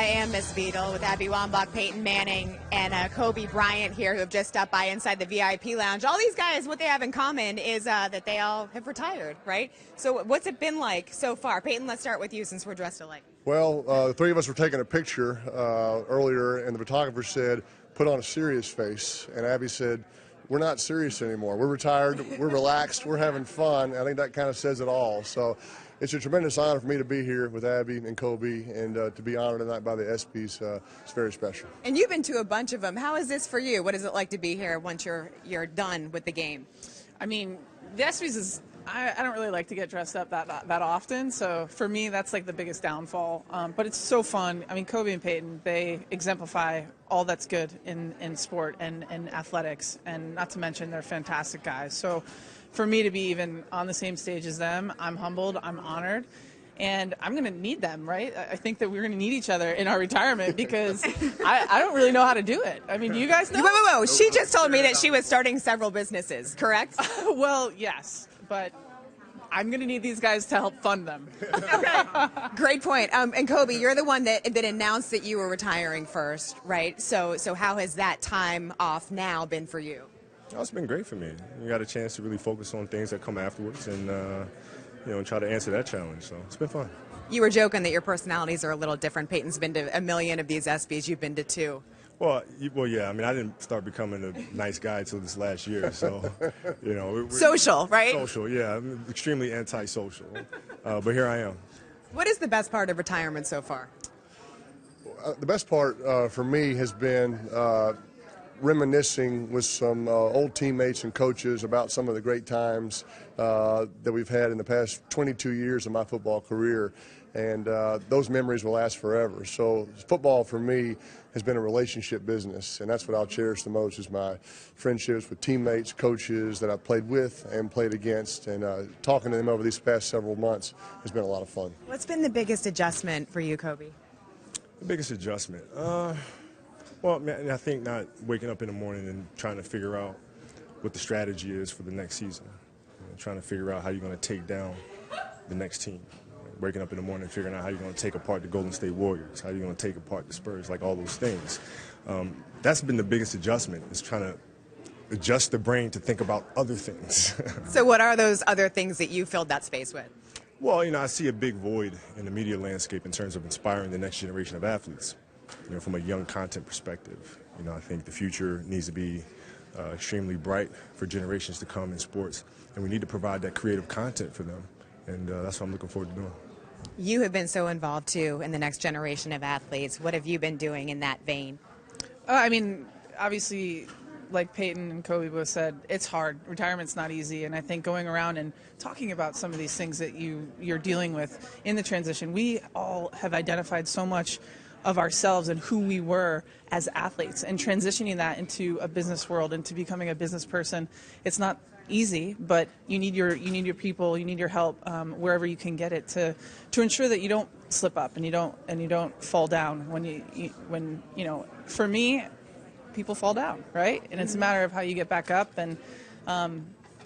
I am Miss Beadle with Abby Wambach, Payton Manning, and Kobe Bryant here, who have just stopped by inside the VIP lounge. All these guys, what they have in common is that they all have retired, right? So what's it been like so far? Payton, let's start with you since we're dressed alike. Well, the three of us were taking a picture earlier, and the photographer said, put on a serious face. And Abby said, we're not serious anymore. We're retired, we're relaxed, we're having fun. I think that kind of says it all. So it's a tremendous honor for me to be here with Abby and Kobe, and to be honored tonight by the ESPYS. It's very special. And you've been to a bunch of them. How is this for you? What is it like to be here once you're done with the game? I mean, the ESPYS is, I don't really like to get dressed up that often, so for me that's like the biggest downfall. But it's so fun. I mean, Kobe and Payton, they exemplify all that's good in sport and athletics, and not to mention they're fantastic guys. So for me to be even on the same stage as them, I'm humbled, I'm honored, and I'm going to need them, right? I think that we're going to need each other in our retirement because I don't really know how to do it. I mean, do you guys know? Whoa. She just told me that she was starting several businesses, correct? Well, yes, but I'm going to need these guys to help fund them. Okay. Great point. And Kobe, you're the one that announced that you were retiring first, right? So how has that time off now been for you? Oh, it's been great for me. You got a chance to really focus on things that come afterwards, and and try to answer that challenge. So it's been fun. You were joking that your personalities are a little different. Peyton's been to 1 million of these ESPYs. You've been to 2. Well, yeah. I mean, I didn't start becoming a nice guy until this last year. So, we're social, right? Social, yeah. I'm extremely antisocial, but here I am. What is the best part of retirement so far? The best part for me has been reminiscing with some old teammates and coaches about some of the great times that we've had in the past 22 years of my football career, and those memories will last forever. So football for me has been a relationship business, and that's what I'll cherish the most, is my friendships with teammates, coaches that I've played with and played against, and talking to them over these past several months has been a lot of fun. What's been the biggest adjustment for you, Kobe? The biggest adjustment? Well, man, I think not waking up in the morning and trying to figure out what the strategy is for the next season. Trying to figure out how you're going to take down the next team. Waking up in the morning and figuring out how you're going to take apart the Golden State Warriors, how you're going to take apart the Spurs, like all those things. That's been the biggest adjustment, is trying to adjust the brain to think about other things. So what are those other things that you filled that space with? Well, I see a big void in the media landscape in terms of inspiring the next generation of athletes. From a young content perspective, I think the future needs to be extremely bright for generations to come in sports, and we need to provide that creative content for them, and that's what I'm looking forward to doing. You have been so involved, too, in the next generation of athletes. What have you been doing in that vein? I mean, obviously, like Payton and Kobe both said, it's hard. Retirement's not easy, and I think going around and talking about some of these things that you're dealing with in the transition, we all have identified so much of ourselves and who we were as athletes, and transitioning that into a business world, into becoming a business person. It's not easy, but you need your people, you need your help wherever you can get it to ensure that you don't slip up and you don't fall down when for me, people fall down, right? And it's a matter of how you get back up. And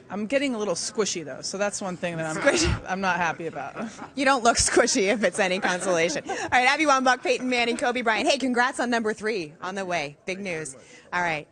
I'm getting a little squishy, though, so that's one thing that I'm not happy about. You don't look squishy, if it's any consolation. All right, Abby Wambach, Payton Manning, Kobe Bryant. Hey, congrats on number 3 on the way. Big news. All right.